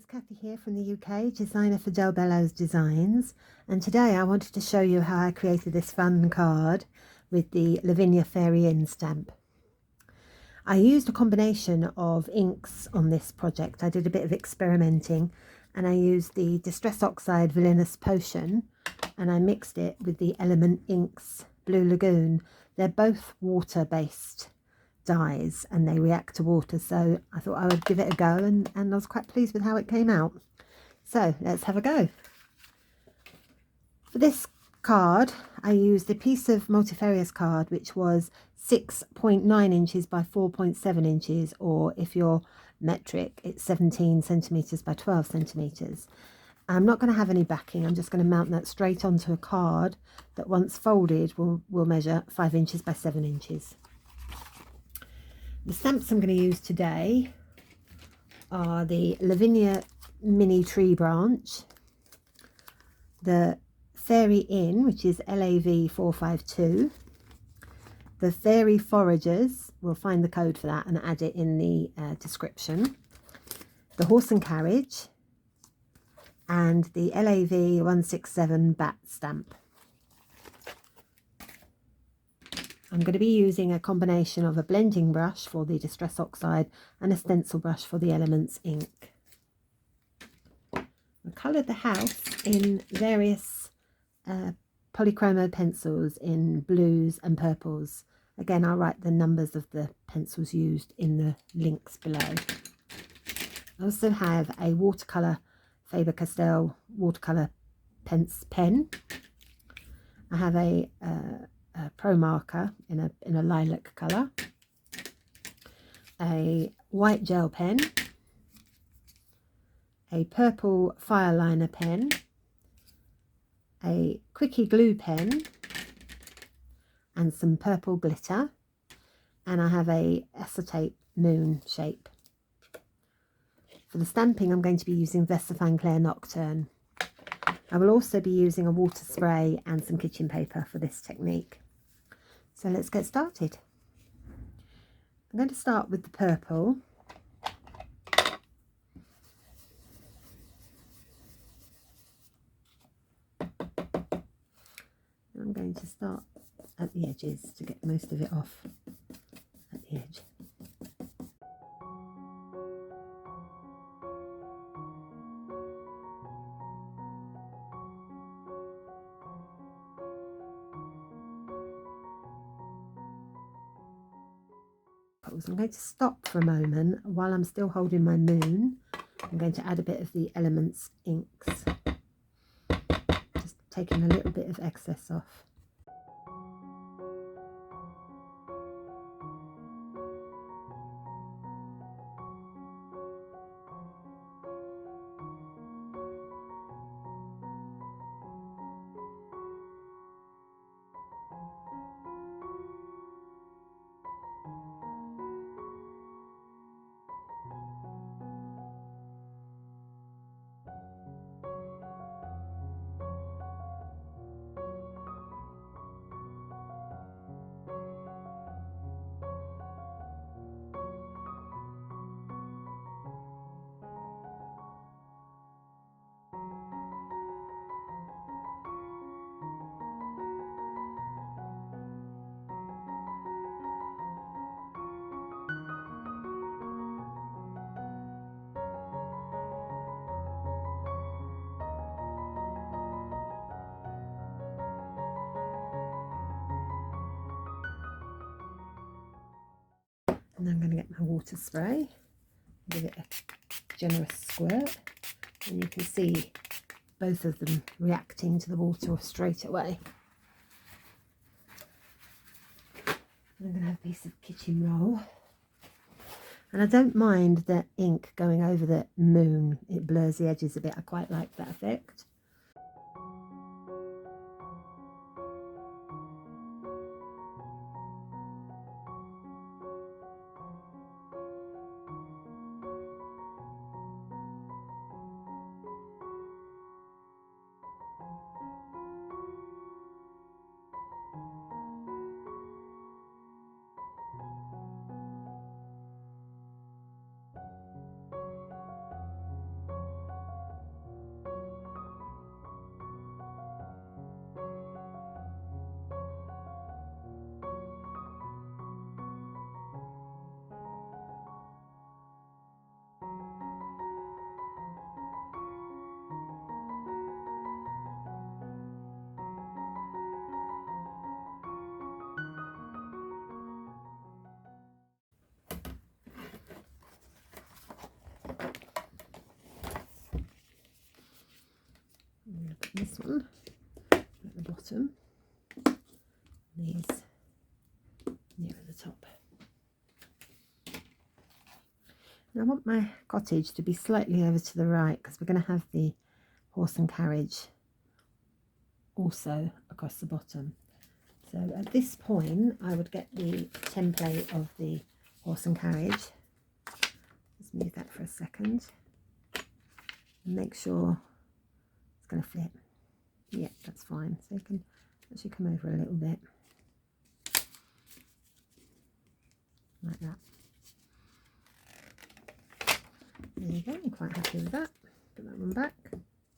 it's Kathy here from the UK, designer for Bello's Designs, and today I wanted to show you how I created this fun card with the Lavinia Fairy Inn stamp. I used a combination of inks on this project. I did a bit of experimenting and I used the Distress Oxide Villainous Potion and I mixed it with the Element Inks Blue Lagoon. They're both water-based dyes and they react to water, so I thought I would give it a go, and I was quite pleased with how it came out. So let's have a go. For this card I used a piece of Multifarious card which was 6.9 inches by 4.7 inches, or if you're metric it's 17 centimeters by 12 centimeters. I'm not going to have any backing, I'm just going to mount that straight onto a card that once folded will measure 5 inches by 7 inches. The stamps I'm going to use today are the Lavinia Mini Tree Branch, the Fairy Inn, which is LAV 452, the Fairy Foragers, we'll find the code for that and add it in the description, the Horse and Carriage, and the LAV 167 Bat stamp. I'm going to be using a combination of a blending brush for the Distress Oxide and a stencil brush for the Elements ink. I coloured the house in various polychromo pencils in blues and purples. Again, I'll write the numbers of the pencils used in the links below. I also have a watercolour Faber-Castell Watercolour Pen. I have a Pro Marker in a lilac colour, a white gel pen, a purple Fireliner pen, a quickie glue pen, and some purple glitter, and I have a acetate moon shape. For the stamping I'm going to be using Versafine Clair Nocturne. I will also be using a water spray and some kitchen paper for this technique. So let's get started. I'm going to start with the purple. I'm going to start at the edges to get most of it off at the edge. I'm going to stop for a moment while I'm still holding my moon. I'm going to add a bit of the Elements inks, just taking a little bit of excess off. And I'm going to get my water spray, give it a generous squirt, and you can see both of them reacting to the water straight away. And I'm going to have a piece of kitchen roll, and I don't mind the ink going over the moon, it blurs the edges a bit, I quite like that effect. this one at the bottom, these nearer the top. And I want my cottage to be slightly over to the right because we're going to have the horse and carriage also across the bottom. So at this point I would get the template of the horse and carriage. Just move that for a second and make sure it's going to fit. Yeah, that's fine. So you can actually come over a little bit like that. There you go, I'm quite happy with that. Put that one back.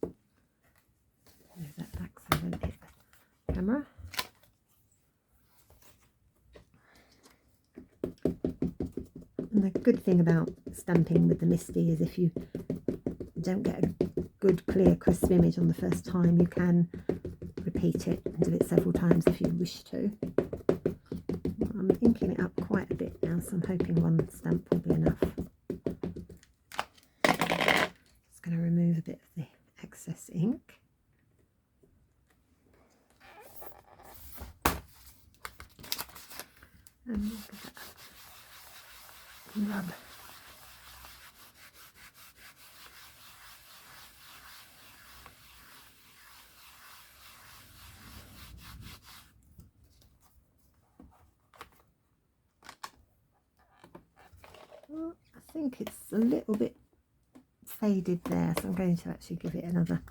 Move that back so I don't hit the camera. And the good thing about stamping with the Misty is if you don't get a good, clear, crisp image on the first time, you can repeat it and do it several times if you wish to. I'm inking it up quite a bit now, so I'm hoping one stamp will be enough. Just going to remove a bit of the excess ink. And look at that. Rub. Well, I think it's a little bit faded there, so I'm going to actually give it another.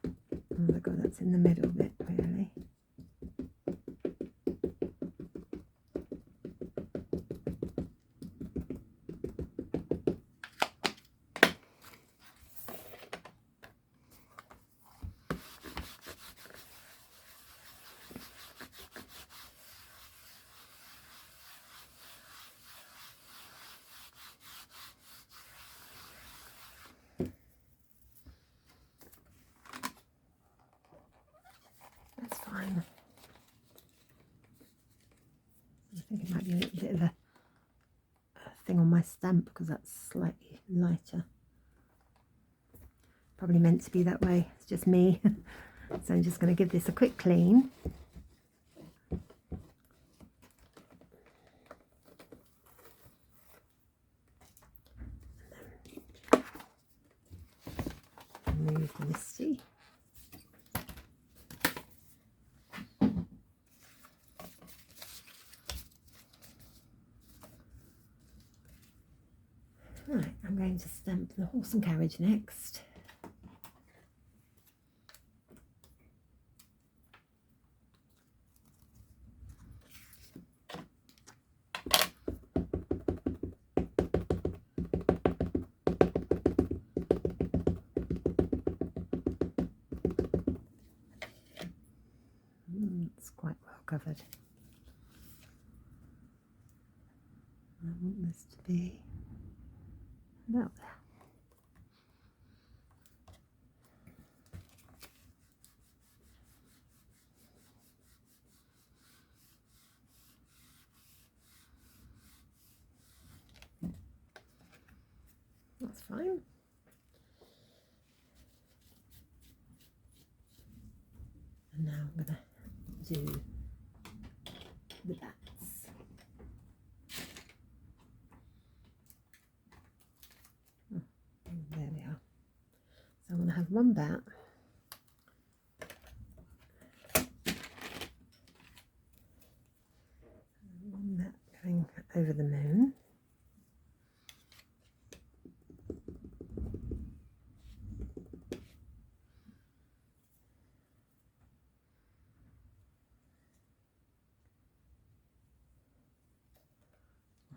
Oh my god, that's in the middle bit really. That's fine. I think it might be a little bit of a thing on my stamp because that's slightly lighter. Probably meant to be that way, it's just me. So I'm just going to give this a quick clean. Remove the Misty. Right, I'm going to stamp the horse and carriage next. It's quite well covered. I want this to be about there. That's fine. And now I'm going to do the bats. Oh, there we are. So I'm going to have one bat. One bat going over the moon.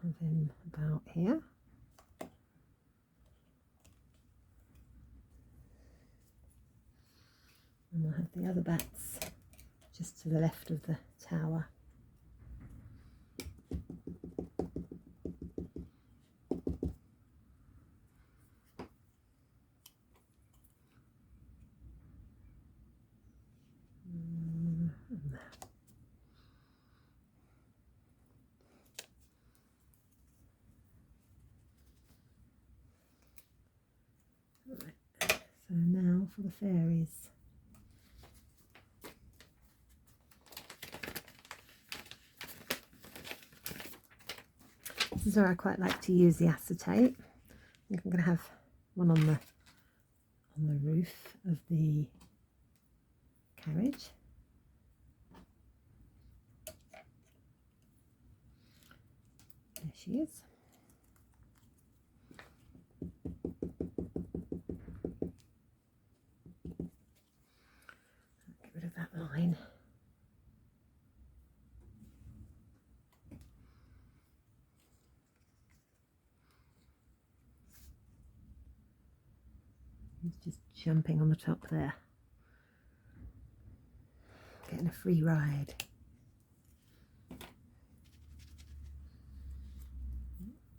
Have him about here. And we'll have the other bats just to the left of the tower. And there. Right. So now for the fairies. is where I quite like to use the acetate. I think I'm going to have one on the roof of the carriage. There she is. Get rid of that line. He's just jumping on the top there. Getting a free ride.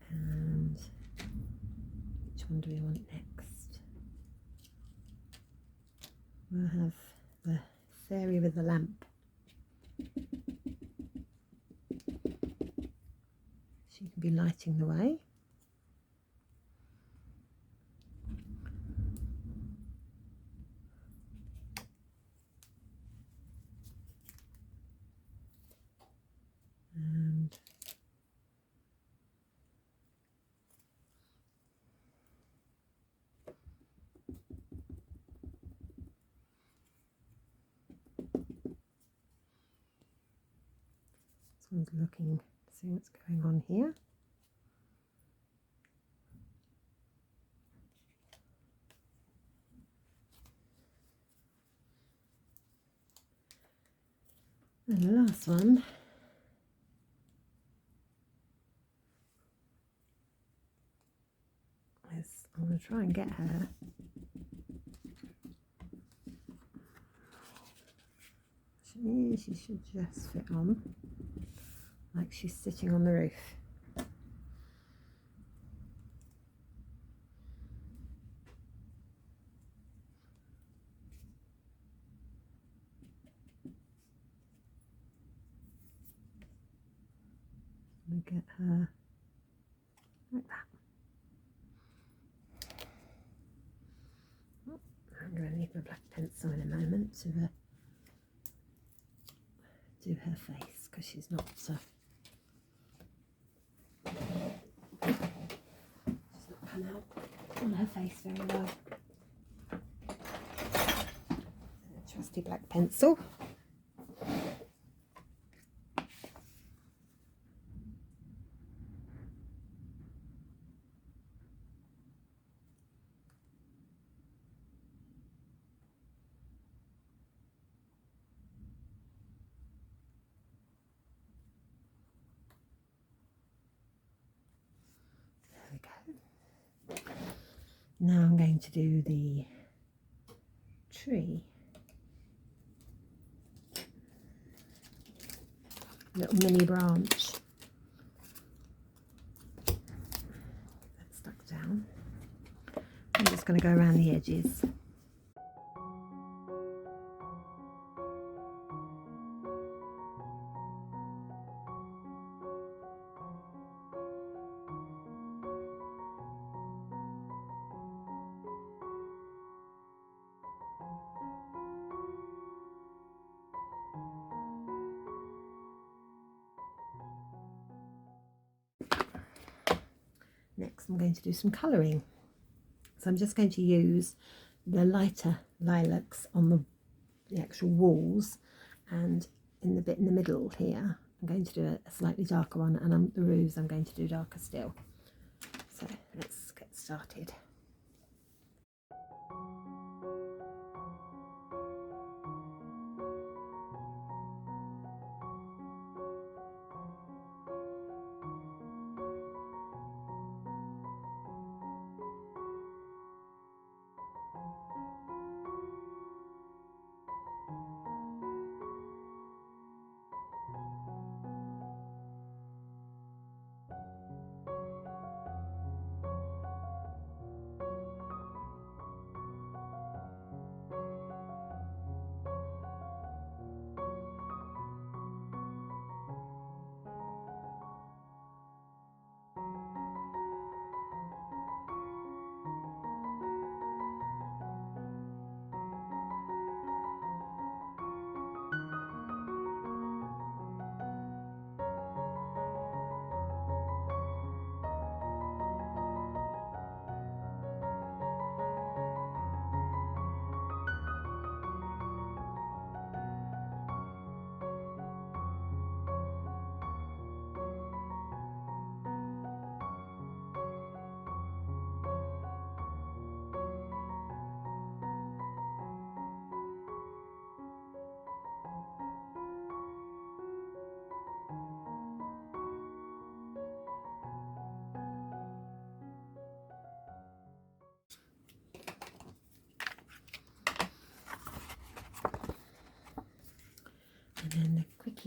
And which one do we want next? We'll have the fairy with the lamp. She can be lighting the way. And this one's looking to see what's going on here. And the last one is, I'm going to try and get her she should just fit on like she's sitting on the roof. Let me get her like that. Oh, I'm going to need my black pencil in a moment to do her face, because she's not come out on her face very well. A trusty black pencil. Now I'm going to do the tree. Little mini branch. Get that stuck down. I'm just going to go around the edges. Next I'm going to do some colouring. So I'm just going to use the lighter lilacs on the actual walls, and in the bit in the middle here I'm going to do a slightly darker one, and on the roofs I'm going to do darker still. So let's get started.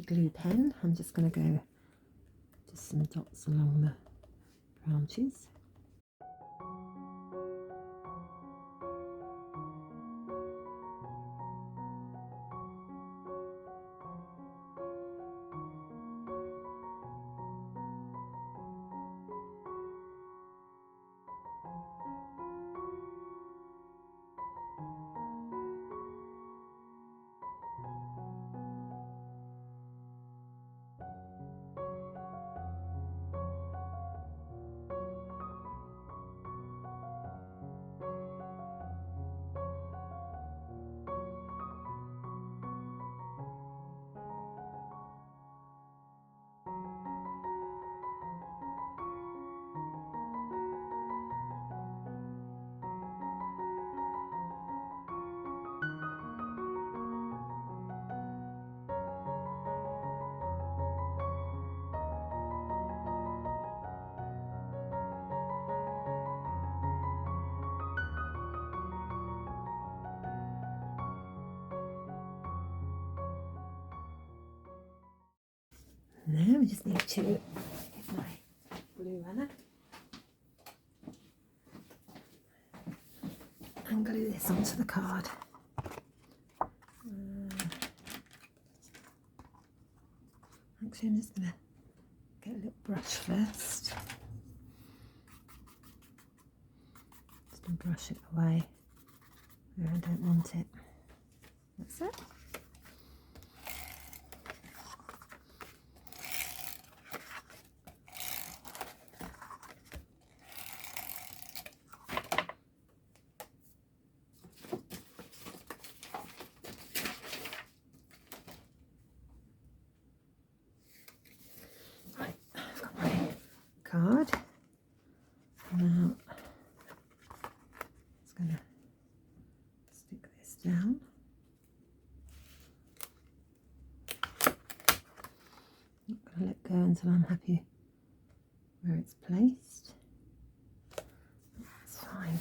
sticky glue pen. I'm just going to go just some dots along the branches. Now we just need to get my glue runner and glue this onto the card. Actually, I'm just going to get a little brush first. Just to brush it away where I don't want it. That's it. Card. Now just going to stick this down. Not going to let go until I'm happy where it's placed. That's fine.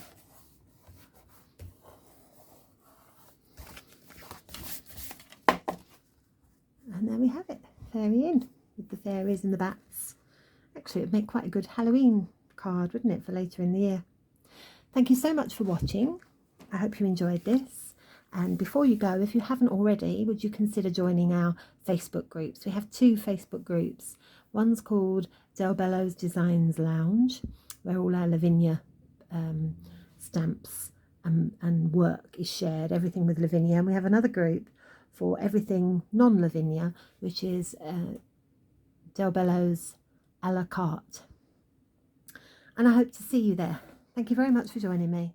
And there we have it, fairy in, with the fairies and the bats. Actually, it would make quite a good Halloween card, wouldn't it, for later in the year. Thank you so much for watching. I hope you enjoyed this. And before you go, if you haven't already, would you consider joining our Facebook groups? We have 2 Facebook groups. One's called Bello's Designs Lounge, where all our Lavinia stamps and work is shared, everything with Lavinia. And we have another group for everything non-Lavinia, which is Bello's a la carte. And I hope to see you there. Thank you very much for joining me.